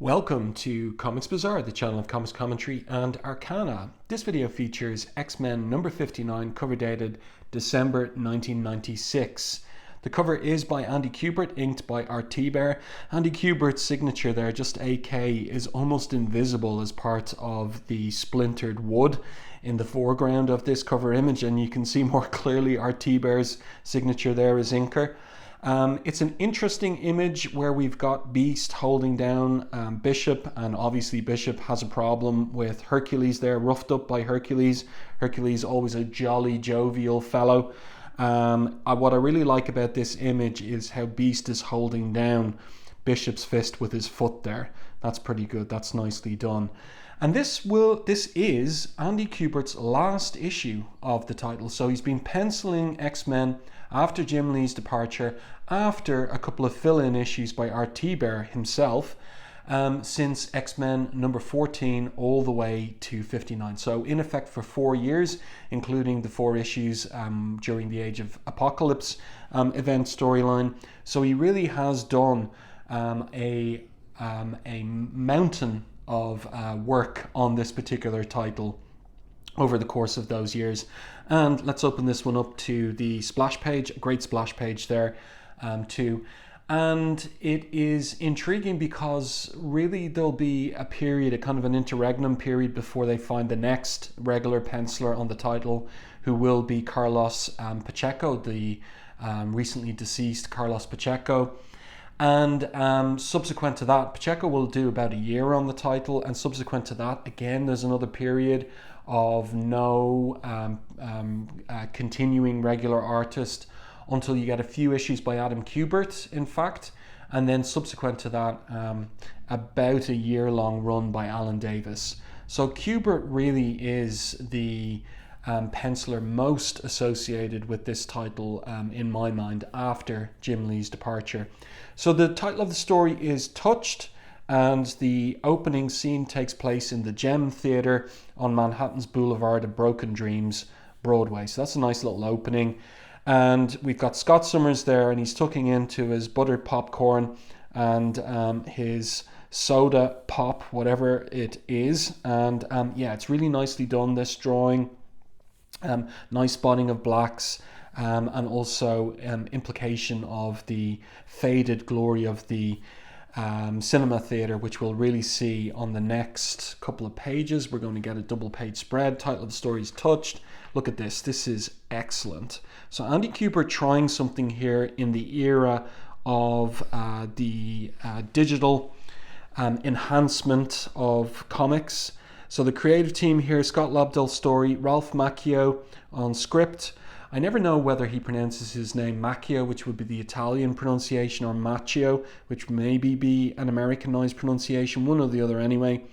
Welcome to Comics Bazaar, the channel of comics commentary and arcana. This video features X-Men number 59, cover dated December 1996. The cover is by Andy Kubert, inked by Thibert. Andy Kubert's signature there, just AK, is almost invisible as part of the splintered wood in the foreground of this cover image, and you can see more clearly Thibert's signature there as inker. It's an interesting image where we've got Beast holding down Bishop, and obviously Bishop has a problem with Hercules there, roughed up by Hercules. Hercules always a jolly, jovial fellow. What I really like about this image is how Beast is holding down Bishop's fist with his foot there. That's pretty good. That's nicely done. And this is Andy Kubert's last issue of the title. So he's been penciling X-Men after Jim Lee's departure, after a couple of fill-in issues by Thibert himself, since X-Men number 14 all the way to 59. So in effect for 4 years, including the 4 issues during the Age of Apocalypse event storyline. So he really has done a mountain of work on this particular title over the course of those years. And let's open this one up to the splash page, a great splash page there too. And it is intriguing because really there'll be a period, a kind of an interregnum period before they find the next regular penciler on the title, who will be Carlos Pacheco, the recently deceased Carlos Pacheco. And subsequent to that, Pacheco will do about a year on the title, and subsequent to that, again, there's another period of no continuing regular artist until you get a few issues by Adam Kubert, in fact, and then subsequent to that, about a year-long run by Alan Davis. So Kubert really is the penciler most associated with this title in my mind after Jim Lee's departure. So the title of the story is Touched, and the opening scene takes place in the Gem Theatre on Manhattan's Boulevard of Broken Dreams, Broadway. So that's a nice little opening. And we've got Scott Summers there, and he's tucking into his buttered popcorn and his soda pop, whatever it is. And yeah, it's really nicely done, this drawing. Nice spotting of blacks, and also implication of the faded glory of the cinema theatre, which we'll really see on the next couple of pages. We're going to get a double page spread. Title of the story is Touched. Look at this. This is excellent. So Andy Kubert trying something here in the era of the digital enhancement of comics. So the creative team here, Scott Lobdell story, Ralph Macchio on script. I never know whether he pronounces his name Macchio, which would be the Italian pronunciation, or Macchio, which maybe be an Americanized pronunciation, one or the other anyway.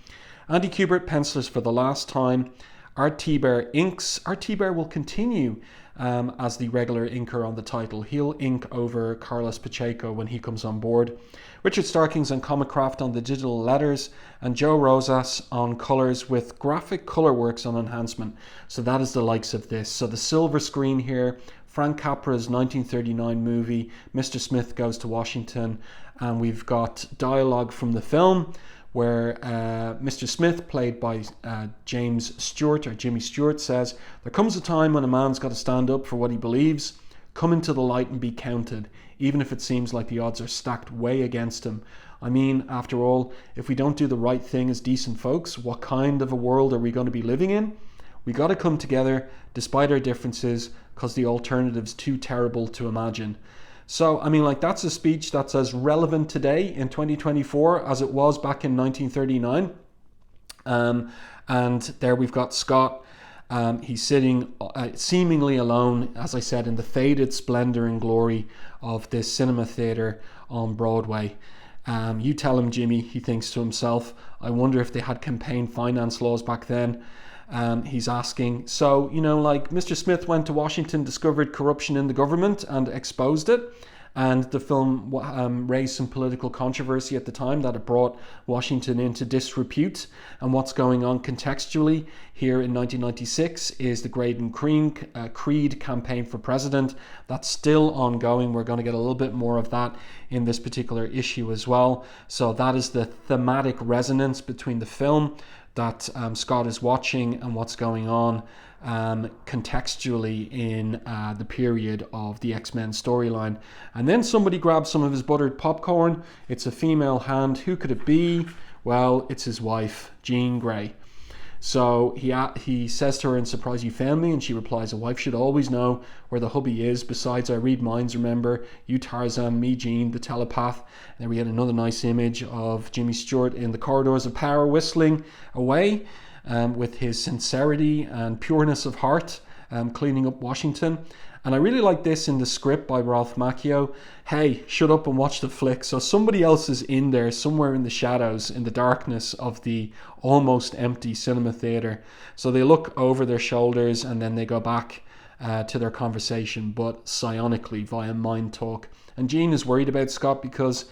Andy Kubert pencilers for the last time. Thibert inks. Thibert will continue as the regular inker on the title. He'll ink over Carlos Pacheco when he comes on board. Richard Starkings on Comicraft on the digital letters, and Joe Rosas on colours with graphic colour works on enhancement. So that is the likes of this. So the silver screen here, Frank Capra's 1939 movie, Mr. Smith Goes to Washington, and we've got dialogue from the film where Mr. Smith, played by James Stewart, or Jimmy Stewart, says, "There comes a time when a man's got to stand up for what he believes, come into the light and be counted, even if it seems like the odds are stacked way against him. I mean, after all, if we don't do the right thing as decent folks, what kind of a world are we going to be living in? We got to come together, despite our differences, because the alternative's too terrible to imagine." So, I mean, like, that's a speech that's as relevant today in 2024 as it was back in 1939. And there we've got Scott. He's sitting seemingly alone, as I said, in the faded splendor and glory of this cinema theater on Broadway. You tell him, Jimmy, he thinks to himself. I wonder if they had campaign finance laws back then. He's asking. So, you know, like, Mr. Smith went to Washington, discovered corruption in the government and exposed it. And the film raised some political controversy at the time that it brought Washington into disrepute. And what's going on contextually here in 1996 is the Graydon Creed campaign for president. That's still ongoing. We're going to get a little bit more of that in this particular issue as well. So that is the thematic resonance between the film that Scott is watching and what's going on contextually in the period of the X-Men storyline. And then somebody grabs some of his buttered popcorn. It's a female hand. Who could it be? Well, it's his wife, Jean Grey. So he says to her in surprise, "You found me?" And she replies, "A wife should always know where the hubby is. Besides, I read minds, remember. You Tarzan, me Jean, the telepath." And then we get another nice image of Jimmy Stewart in the corridors of power whistling away with his sincerity and pureness of heart, cleaning up Washington. And I really like this in the script by Ralph Macchio. Hey, shut up and watch the flick. So somebody else is in there somewhere in the shadows, in the darkness of the almost empty cinema theater. So they look over their shoulders and then they go back to their conversation, but psionically via mind talk. And Jean is worried about Scott because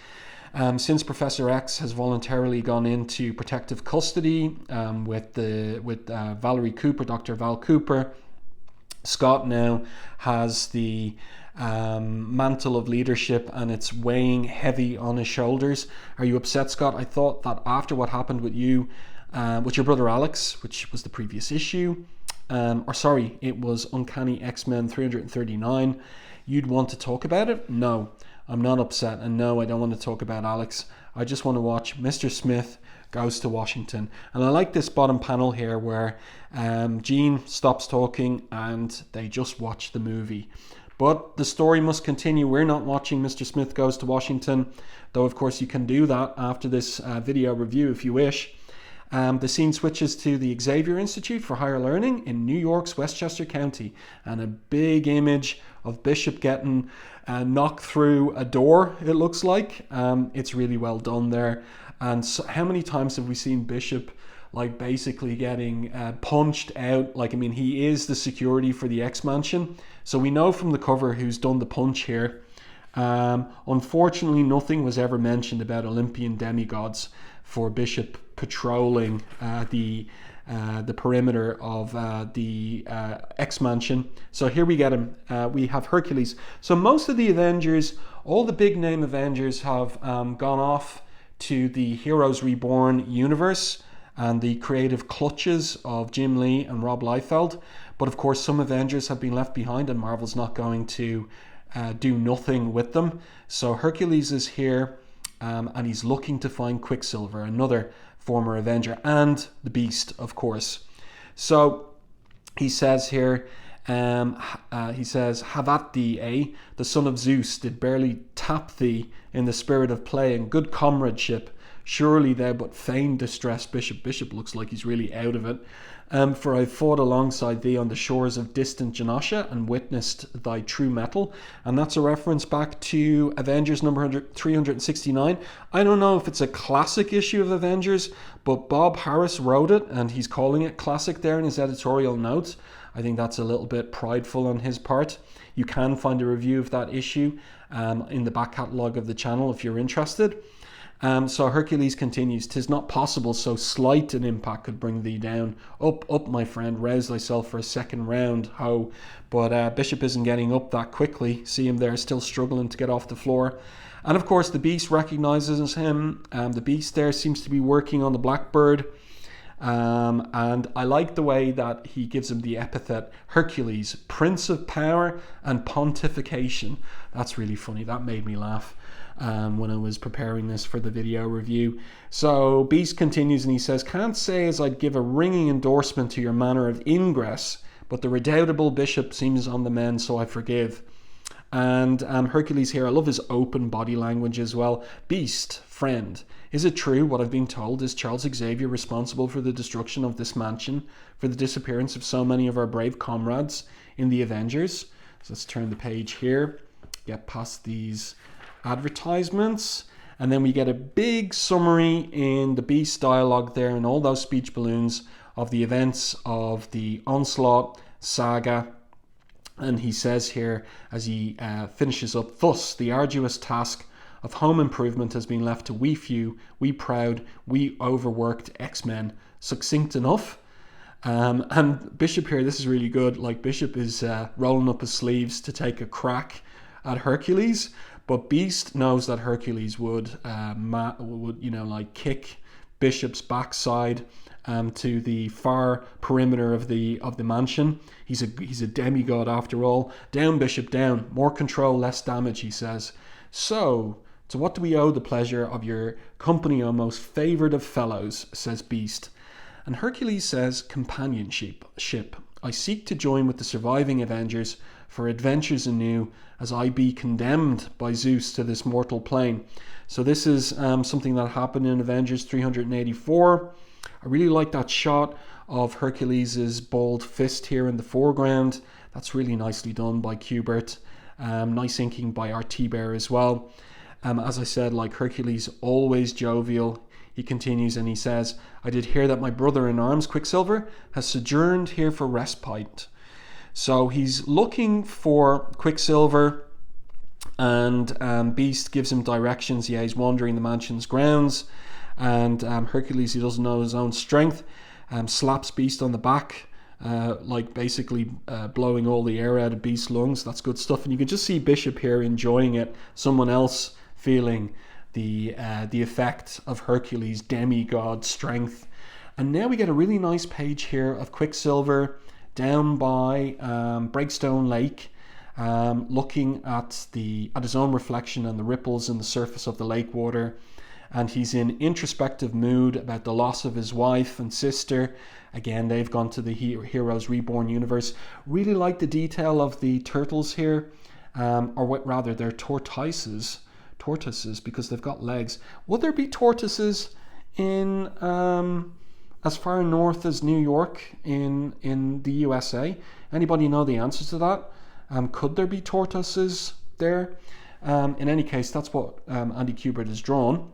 since Professor X has voluntarily gone into protective custody with Valerie Cooper, Dr. Val Cooper, Scott now has the mantle of leadership and it's weighing heavy on his shoulders. Are you upset, Scott? I thought that after what happened with you, with your brother Alex, which was the previous issue, it was Uncanny X-Men 339, you'd want to talk about it? No, I'm not upset, and no, I don't want to talk about Alex. I just want to watch Mr. Smith Goes to Washington. And I like this bottom panel here where Jean stops talking and they just watch the movie. But the story must continue. We're not watching Mr. Smith Goes to Washington, though of course you can do that after this video review if you wish. The scene switches to the Xavier Institute for Higher Learning in New York's Westchester County, and a big image of Bishop getting knocked through a door, it looks like. It's really well done there. And so how many times have we seen Bishop like basically getting punched out? Like, I mean, he is the security for the X-Mansion. So we know from the cover who's done the punch here. Unfortunately, nothing was ever mentioned about Olympian demigods for Bishop patrolling the perimeter of the X-Mansion. So here we get him. We have Hercules. So most of the Avengers, all the big name Avengers have gone off to the Heroes Reborn universe and the creative clutches of Jim Lee and Rob Liefeld. But of course, some Avengers have been left behind and Marvel's not going to do nothing with them. So Hercules is here and he's looking to find Quicksilver, another former Avenger, and the Beast, of course. So he says here, have at thee, eh? The son of Zeus did barely tap thee in the spirit of play and good comradeship. Surely thou but feign distress, Bishop. Bishop looks like he's really out of it. For I fought alongside thee on the shores of distant Genosha and witnessed thy true mettle. And that's a reference back to Avengers number 369. I don't know if it's a classic issue of Avengers, but Bob Harris wrote it and he's calling it classic there in his editorial notes. I think that's a little bit prideful on his part. You can find a review of that issue in the back catalogue of the channel if you're interested. So Hercules continues, "'Tis not possible so slight an impact could bring thee down. Up, up, my friend, rouse thyself for a second round, ho." But Bishop isn't getting up that quickly. See him there still struggling to get off the floor. And of course the Beast recognizes him. The Beast there seems to be working on the Blackbird. And I like the way that he gives him the epithet Hercules, Prince of Power and Pontification. That's really funny. That made me laugh when I was preparing this for the video review. So Beast continues and he says, "Can't say as I'd give a ringing endorsement to your manner of ingress, but the redoubtable Bishop seems on the mend, so I forgive." And Hercules here, I love his open body language as well. "Beast, friend, is it true what I've been told? Is Charles Xavier responsible for the destruction of this mansion, for the disappearance of so many of our brave comrades in the Avengers?" So let's turn the page here, get past these advertisements, and then we get a big summary in the Beast dialogue there and all those speech balloons of the events of the Onslaught saga. And he says here, as he finishes up, thus the arduous task of home improvement has been left to we few, we proud, we overworked X-Men. Succinct enough. And Bishop here, this is really good. Like, Bishop is rolling up his sleeves to take a crack at Hercules, but Beast knows that Hercules would kick Bishop's backside to the far perimeter of the mansion. He's a demigod after all. Down, Bishop, down. More control, less damage, he says. So, to what do we owe the pleasure of your company, O most favoured of fellows, says Beast. And Hercules says, companionship. I seek to join with the surviving Avengers for adventures anew, as I be condemned by Zeus to this mortal plane. So this is something that happened in Avengers 384. I really like that shot of Hercules' bald fist here in the foreground. That's really nicely done by Kubert. Nice inking by our Thibert as well. As I said, like, Hercules, always jovial. He continues and he says, I did hear that my brother-in-arms, Quicksilver, has sojourned here for respite. So he's looking for Quicksilver, and Beast gives him directions. Yeah, he's wandering the mansion's grounds, and Hercules, he doesn't know his own strength, slaps Beast on the back, basically blowing all the air out of Beast's lungs. That's good stuff. And you can just see Bishop here enjoying it. Someone else feeling the effect of Hercules' demigod strength. And now we get a really nice page here of Quicksilver down by Breakstone Lake, looking at his own reflection and the ripples in the surface of the lake water. And he's in introspective mood about the loss of his wife and sister. Again, they've gone to the Heroes Reborn universe. Really like the detail of the turtles here, rather they're tortoises, because they've got legs. Would there be tortoises in as far north as New York in the USA? Anybody know the answer to that? Could there be tortoises there? In any case, that's what Andy Kubert has drawn.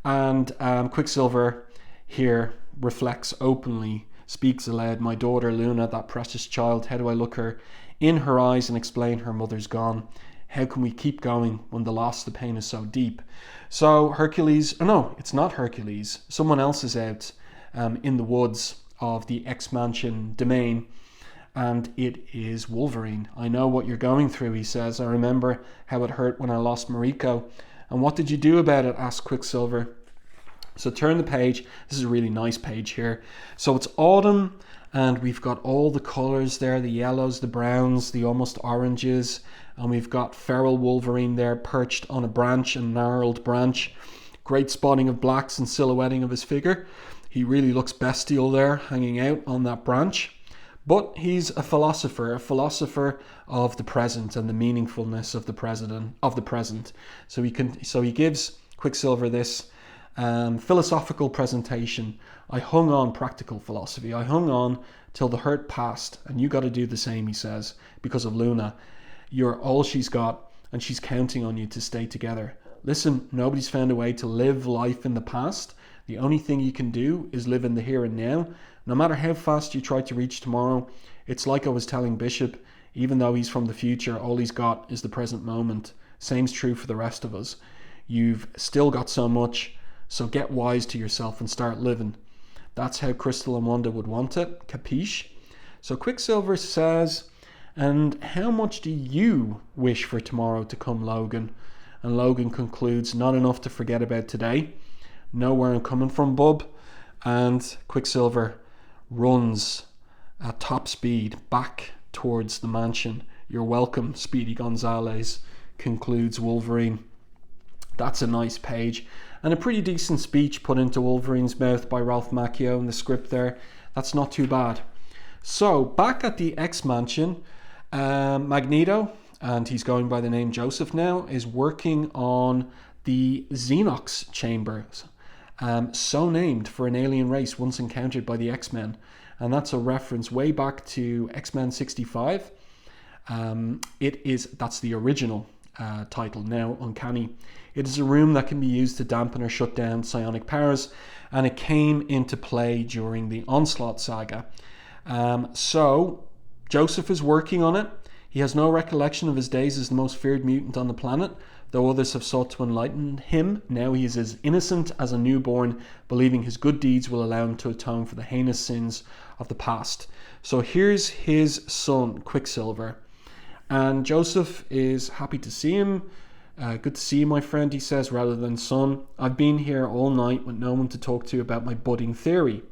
And Quicksilver here reflects openly, speaks aloud, my daughter Luna, that precious child, how do I look her in her eyes and explain her mother's gone? How can we keep going when the loss, the pain is so deep? So Hercules, no, it's not Hercules. Someone else is out in the woods of the X-Mansion domain, and it is Wolverine. I know what you're going through, he says. I remember how it hurt when I lost Mariko. And what did you do about it? Asked Quicksilver. So turn the page. This is a really nice page here. So it's autumn, and we've got all the colours there, the yellows, the browns, the almost oranges, and we've got feral Wolverine there perched on a branch, a gnarled branch. Great spotting of blacks and silhouetting of his figure. He really looks bestial there, hanging out on that branch. But he's a philosopher of the present and the meaningfulness of the present. So he gives Quicksilver this philosophical presentation. I hung on practical philosophy. I hung on till the hurt passed, and you got to do the same, he says, because of Luna. You're all she's got, and she's counting on you to stay together. Listen, nobody's found a way to live life in the past. The only thing you can do is live in the here and now. No matter how fast you try to reach tomorrow, it's like I was telling Bishop, even though he's from the future, all he's got is the present moment. Same's true for the rest of us. You've still got so much, so get wise to yourself and start living. That's how Crystal and Wanda would want it, capiche? So Quicksilver says, and how much do you wish for tomorrow to come, Logan? And Logan concludes, not enough to forget about today. Know where I'm coming from, bub? And Quicksilver runs at top speed back towards the mansion. You're welcome, Speedy Gonzales, concludes Wolverine. That's a nice page. And a pretty decent speech put into Wolverine's mouth by Ralph Macchio in the script there. That's not too bad. So, back at the X-Mansion, Magneto, and he's going by the name Joseph now, is working on the Xenox chambers. So named for an alien race once encountered by the X-Men. And that's a reference way back to X-Men 65. That's the original title, now Uncanny. It is a room that can be used to dampen or shut down psionic powers, and it came into play during the Onslaught saga. So Joseph is working on it. He has no recollection of his days as the most feared mutant on the planet, though others have sought to enlighten him. Now he is as innocent as a newborn, believing his good deeds will allow him to atone for the heinous sins of the past. So here's his son, Quicksilver. And Joseph is happy to see him. Good to see you, my friend, he says, rather than son. I've been here all night with no one to talk to about my budding theory.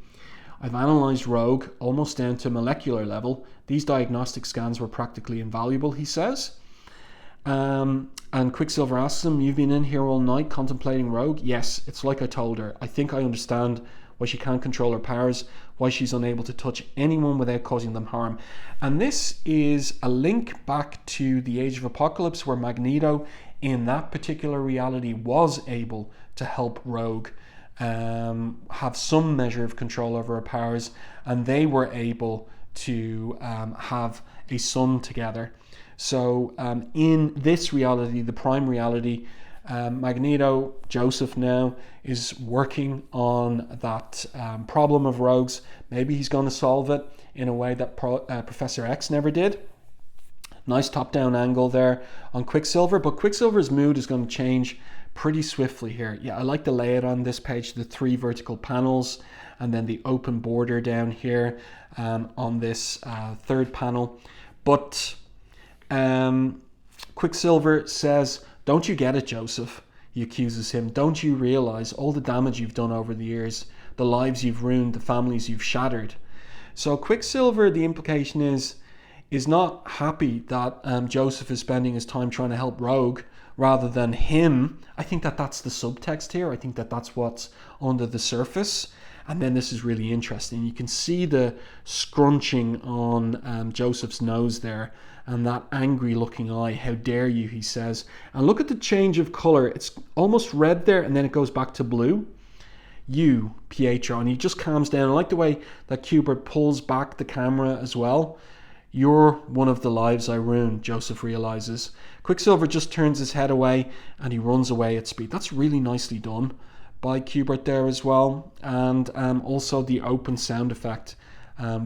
I've analysed Rogue almost down to molecular level. These diagnostic scans were practically invaluable, he says. And Quicksilver asks him, you've been in here all night contemplating Rogue? Yes, it's like I told her. I think I understand why she can't control her powers, why she's unable to touch anyone without causing them harm. And this is a link back to the Age of Apocalypse, where Magneto, in that particular reality, was able to help Rogue have some measure of control over her powers, and they were able to have a son together. So in this reality, the prime reality, Magneto, Joseph now, is working on that problem of Rogues. Maybe he's going to solve it in a way that Professor X never did. Nice top-down angle there on Quicksilver, but Quicksilver's mood is going to change pretty swiftly here. Yeah, I like the layout on this page, the 3 vertical panels, and then the open border down here on this 3rd panel. But Quicksilver says, don't you get it, Joseph? He accuses him. Don't you realize all the damage you've done over the years, the lives you've ruined, the families you've shattered? So Quicksilver, the implication is not happy that Joseph is spending his time trying to help Rogue rather than him. I think that that's the subtext here. I think that that's what's under the surface. And then this is really interesting. You can see the scrunching on Joseph's nose there, and that angry looking eye. How dare you, he says. And look at the change of color. It's almost red there, and then it goes back to blue. You, Pietro. And he just calms down. I like the way that Kubert pulls back the camera as well. You're one of the lives I ruined, Joseph realizes. Quicksilver just turns his head away and he runs away at speed. That's really nicely done by Kubert there as well. And also the open sound effect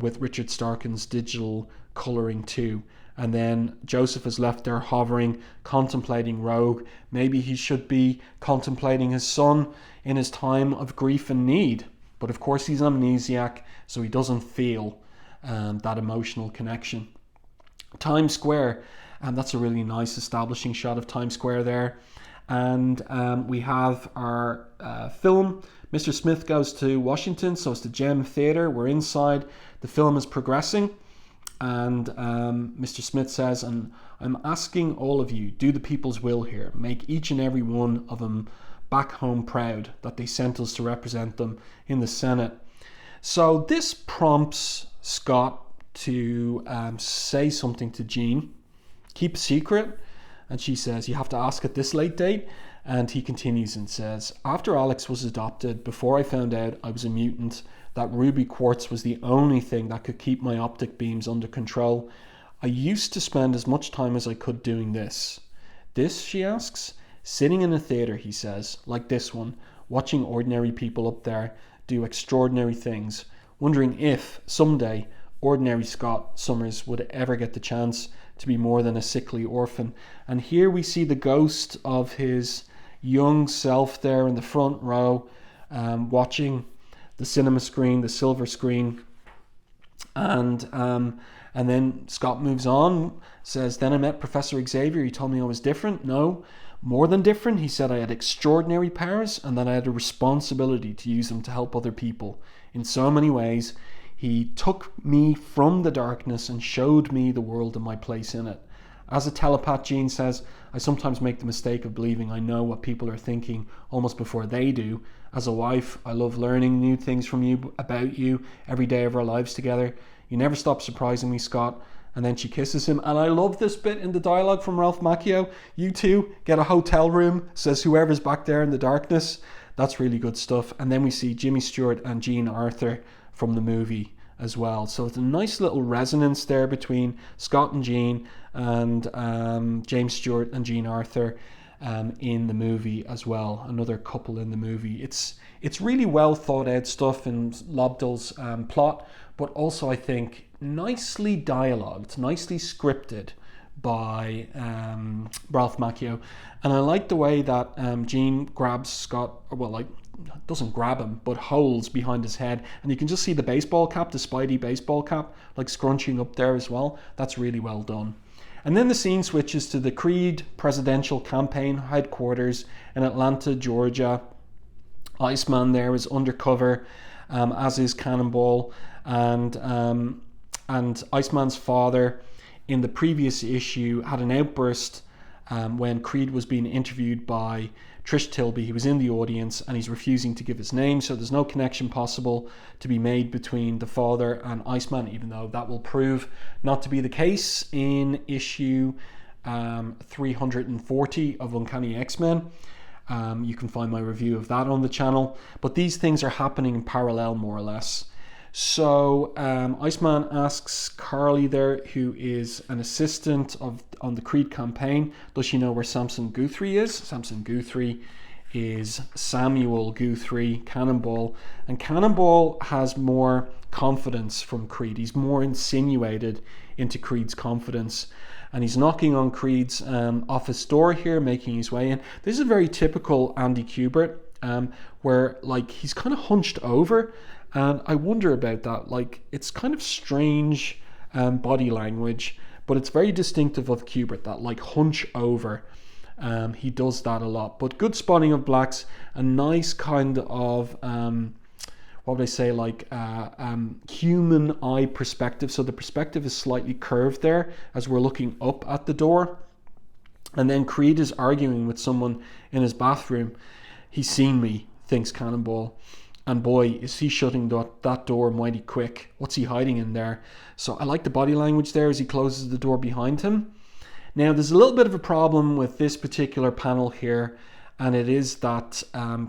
with Richard Starkin's digital colouring too. And then Joseph is left there hovering, contemplating Rogue. Maybe he should be contemplating his son in his time of grief and need. But of course he's amnesiac, so he doesn't feel that emotional connection. Times Square, and that's a really nice establishing shot of Times Square there. And we have our film. Mr. Smith goes to Washington, so it's the Gem Theatre. We're inside. The film is progressing. And Mr. Smith says, and I'm asking all of you, do the people's will here. Make each and every one of them back home proud that they sent us to represent them in the Senate. So this prompts Scott to say something to Jean. Keep a secret. And she says, you have to ask at this late date. And he continues and says, after Alex was adopted, before I found out I was a mutant, that ruby quartz was the only thing that could keep my optic beams under control. I used to spend as much time as I could doing this. This, she asks? Sitting in a theatre, he says, like this one, watching ordinary people up there do extraordinary things, wondering if, someday, ordinary Scott Summers would ever get the chance to be more than a sickly orphan. And here we see the ghost of his young self there in the front row, watching the cinema screen, the silver screen. And then Scott moves on, says, then I met Professor Xavier. He told me I was different. No, more than different. He said I had extraordinary powers and that I had a responsibility to use them to help other people. In so many ways, he took me from the darkness and showed me the world and my place in it. As a telepath, Jean says, I sometimes make the mistake of believing I know what people are thinking almost before they do. As a wife, I love learning new things from you, about you, every day of our lives together. You never stop surprising me, Scott. And then she kisses him. And I love this bit in the dialogue from Ralph Macchio. You two get a hotel room, says whoever's back there in the darkness. That's really good stuff. And then we see Jimmy Stewart and Jean Arthur from the movie as well. So it's a nice little resonance there between Scott and Jean and James Stewart and Jean Arthur in the movie as well. Another couple in the movie. It's really well thought out stuff in Lobdell's plot, but also I think nicely dialogued, nicely scripted by Ralph Macchio. And I like the way that Jean grabs Scott, well, like, doesn't grab him, but holds behind his head. And you can just see the baseball cap, the Spidey baseball cap, like scrunching up there as well. That's really well done. And then the scene switches to the Creed presidential campaign headquarters in Atlanta, Georgia. Iceman there is undercover, as is Cannonball. And Iceman's father, in the previous issue, had an outburst when Creed was being interviewed by Trish Tilby. He was in the audience and he's refusing to give his name, so there's no connection possible to be made between the father and Iceman, even though that will prove not to be the case in issue 340 of Uncanny X-Men. You can find my review of that on the channel, but these things are happening in parallel, more or less. So Iceman asks Carly there, who is an assistant on the Creed campaign, does she know where Samson Guthrie is? Samson Guthrie is Samuel Guthrie, Cannonball. And Cannonball has more confidence from Creed. He's more insinuated into Creed's confidence. And he's knocking on Creed's office door here, making his way in. This is very typical Andy Kubert, where like he's kind of hunched over. And I wonder about that. Like, it's kind of strange body language, but it's very distinctive of Kubert, that like hunch over. He does that a lot. But good spotting of blacks, a nice kind of, what would I say, like human eye perspective. So the perspective is slightly curved there as we're looking up at the door. And then Creed is arguing with someone in his bathroom. He's seen me, thinks Cannonball. And boy, is he shutting that door mighty quick. What's he hiding in there? So I like the body language there as he closes the door behind him. Now, there's a little bit of a problem with this particular panel here, and it is that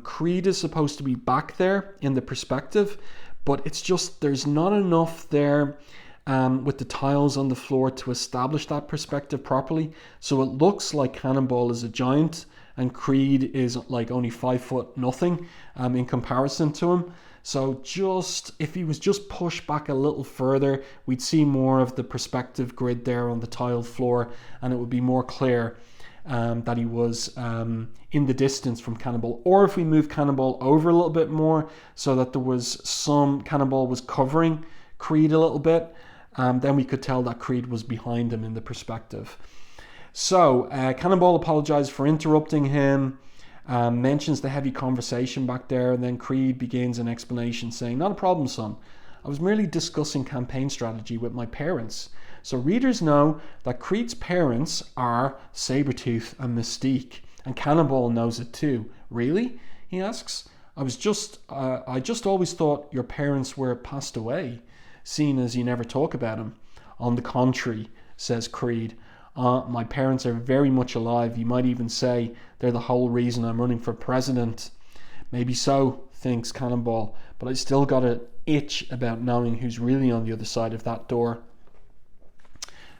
Creed is supposed to be back there in the perspective, but it's just there's not enough there with the tiles on the floor to establish that perspective properly. So it looks like Cannonball is a giant, and Creed is like only 5 foot nothing in comparison to him. So just if he was just pushed back a little further, we'd see more of the perspective grid there on the tiled floor, and it would be more clear that he was in the distance from Cannonball. Or if we move Cannonball over a little bit more so that there was some Cannonball was covering Creed a little bit, then we could tell that Creed was behind him in the perspective. So Cannonball apologizes for interrupting him, mentions the heavy conversation back there, and then Creed begins an explanation saying, "Not a problem, son. I was merely discussing campaign strategy with my parents." So readers know that Creed's parents are Sabretooth and Mystique, and Cannonball knows it too. "Really?" he asks. I just always thought your parents were passed away, seeing as you never talk about them." "On the contrary," says Creed, "my parents are very much alive. You might even say they're the whole reason I'm running for president." "Maybe so," thinks Cannonball, "but I still got an itch about knowing who's really on the other side of that door."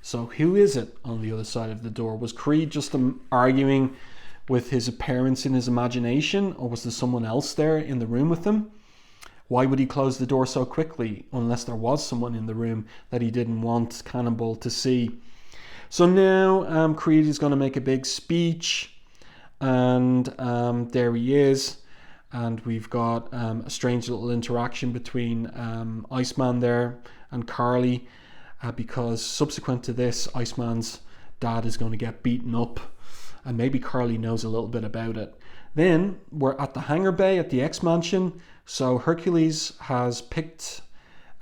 So who is it on the other side of the door? Was Creed just arguing with his parents in his imagination, or was there someone else there in the room with him? Why would he close the door so quickly, unless there was someone in the room that he didn't want Cannonball to see? So now Creed is going to make a big speech, and there he is, and we've got a strange little interaction between Iceman there and Carly, because subsequent to this, Iceman's dad is going to get beaten up, and maybe Carly knows a little bit about it. Then we're at the hangar bay at the X-Mansion. So Hercules has picked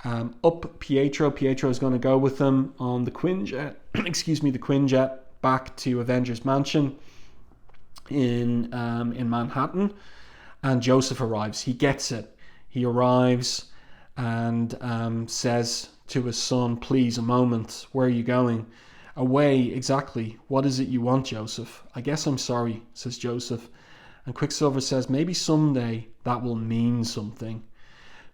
up Pietro. Pietro is going to go with them on the Quinjet, the Quinjet back to Avengers Mansion in Manhattan. And Joseph arrives. He gets it. He arrives and says to his son, "Please, a moment. Where are you going?" "Away, exactly. What is it you want, Joseph?" "I guess I'm sorry," says Joseph. And Quicksilver says, "Maybe someday that will mean something."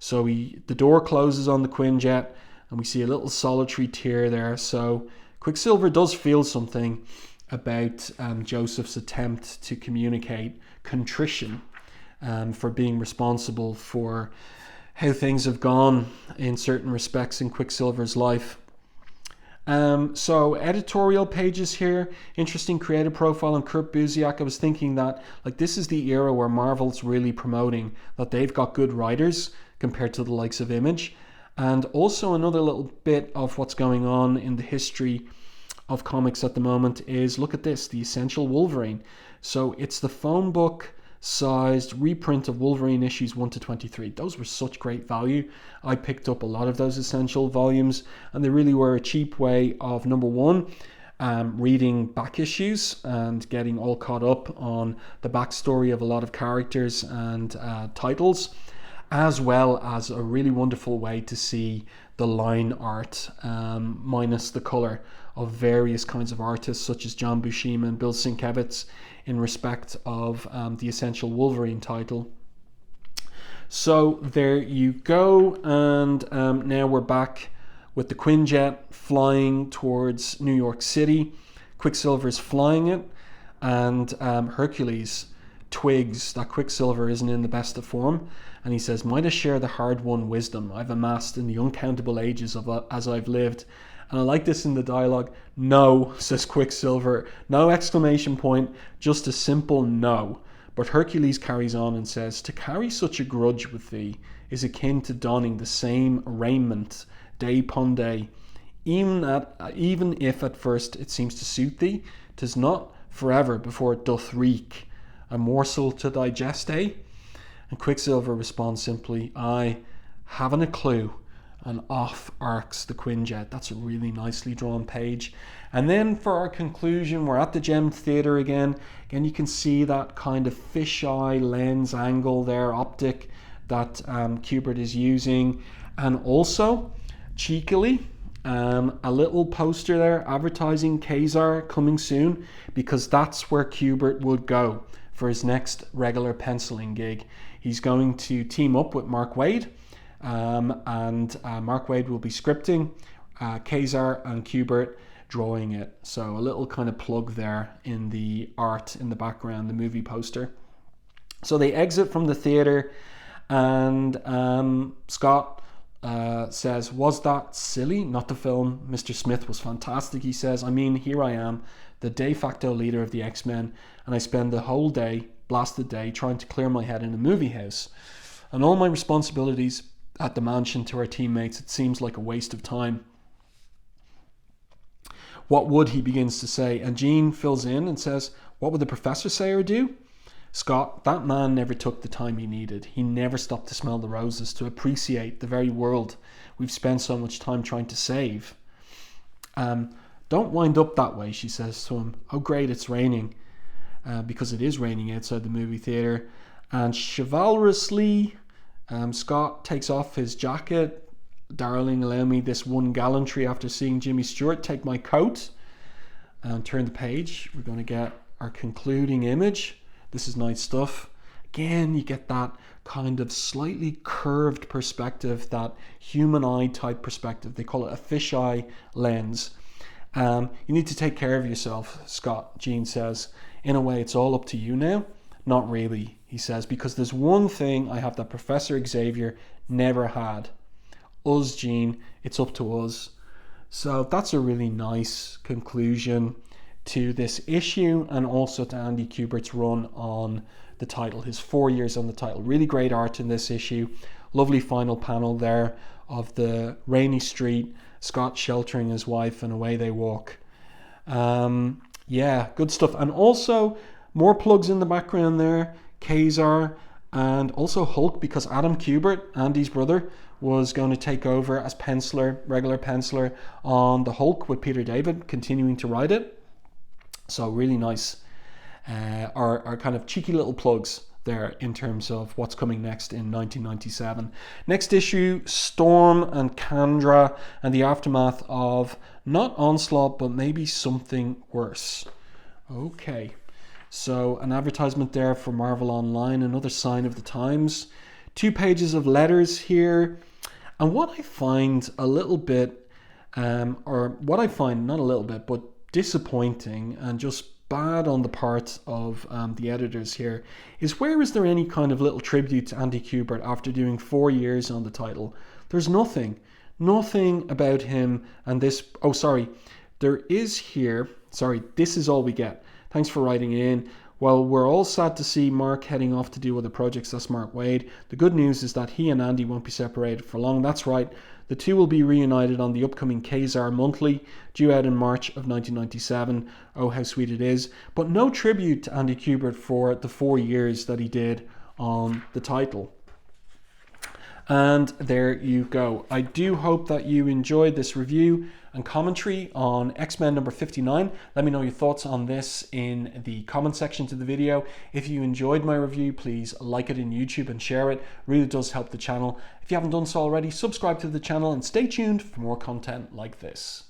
So the door closes on the Quinjet, and we see a little solitary tear there. So Quicksilver does feel something about Joseph's attempt to communicate contrition for being responsible for how things have gone in certain respects in Quicksilver's life. So editorial pages here, interesting creative profile on Kurt Busiek. I was thinking that like this is the era where Marvel's really promoting that they've got good writers compared to the likes of Image. And also another little bit of what's going on in the history of comics at the moment is, look at this, the Essential Wolverine. So it's the phone book sized reprint of Wolverine issues 1 to 23. Those were such great value. I picked up a lot of those Essential volumes, and they really were a cheap way of, number one, reading back issues and getting all caught up on the backstory of a lot of characters and titles, as well as a really wonderful way to see the line art minus the color of various kinds of artists such as John Buscema and Bill Sienkiewicz in respect of the Essential Wolverine title. So there you go, and now we're back with the Quinjet flying towards New York City. Quicksilver's flying it, and Hercules twigs that Quicksilver isn't in the best of form, and he says, "Might I share the hard-won wisdom I've amassed in the uncountable ages of as I've lived?" And I like this in the dialogue. "No," says Quicksilver. No exclamation point, just a simple no. But Hercules carries on and says, "To carry such a grudge with thee is akin to donning the same raiment day upon day. Even if at first it seems to suit thee, 'tis not forever before it doth reek. A morsel to digest, eh?" And Quicksilver responds simply, "I haven't a clue." And off arcs the Quinjet. That's a really nicely drawn page. And then for our conclusion, we're at the Gem Theatre again. Again, you can see that kind of fisheye lens angle there, optic, that Kubert is using. And also, cheekily, a little poster there advertising Kazar coming soon, because that's where Kubert would go for his next regular penciling gig. He's going to team up with Mark Waid, and Mark Waid will be scripting, Kazar and Kubert drawing it. So a little kind of plug there in the art in the background, the movie poster. So they exit from the theatre, and Scott says, "Was that silly? Not the film. Mr. Smith was fantastic," he says. "I mean, here I am, the de facto leader of the X-Men, and I spend the whole day, blasted day, trying to clear my head in a movie house. And all my responsibilities at the mansion to our teammates, it seems like a waste of time." "What would," he begins to say, and Jean fills in and says, "What would the professor say or do?" Scott, "That man never took the time he needed. He never stopped to smell the roses, to appreciate the very world we've spent so much time trying to save." "Don't wind up that way," she says to him. "Oh great, it's raining," because it is raining outside the movie theatre. And chivalrously, Scott takes off his jacket. "Darling, allow me this one gallantry after seeing Jimmy Stewart. Take my coat." And turn the page. We're going to get our concluding image. This is nice stuff. Again, you get that kind of slightly curved perspective, that human eye type perspective. They call it a fisheye lens. "You need to take care of yourself, Scott," Jean says. "In a way, it's all up to you now." "Not really," he says, "because there's one thing I have that Professor Xavier never had. Us, Jean, it's up to us." So that's a really nice conclusion to this issue, and also to Andy Kubert's run on the title, his 4 years on the title. Really great art in this issue. Lovely final panel there of the rainy street, Scott sheltering his wife, and away they walk. Yeah, good stuff. And also more plugs in the background there. Kazar, and also Hulk, because Adam Kubert, Andy's brother, was going to take over as penciler, regular penciler on the Hulk with Peter David continuing to write it. So really nice, our kind of cheeky little plugs there in terms of what's coming next in 1997. Next issue, Storm and Kandra and the aftermath of not Onslaught, but maybe something worse. Okay, so an advertisement there for Marvel Online, another sign of the times. 2 pages of letters here. And what I find a little bit, or what I find not a little bit, but disappointing and just bad on the part of the editors here, is where is there any kind of little tribute to Andy Kubert after doing 4 years on the title? There's nothing. Nothing about him and this. Oh, sorry. There is here. Sorry, this is all we get. Thanks for writing in. Well, we're all sad to see Mark heading off to do other projects. That's Mark Waid. The good news is that he and Andy won't be separated for long. That's right. The two will be reunited on the upcoming Kazar Monthly, due out in March of 1997. Oh, how sweet it is. But no tribute to Andy Kubert for the 4 years that he did on the title. And there you go. I do hope that you enjoyed this review and commentary on X-Men number 59. Let me know your thoughts on this in the comment section to the video. If you enjoyed my review, please like it in YouTube and share it. It really does help the channel. If you haven't done so already, subscribe to the channel and stay tuned for more content like this.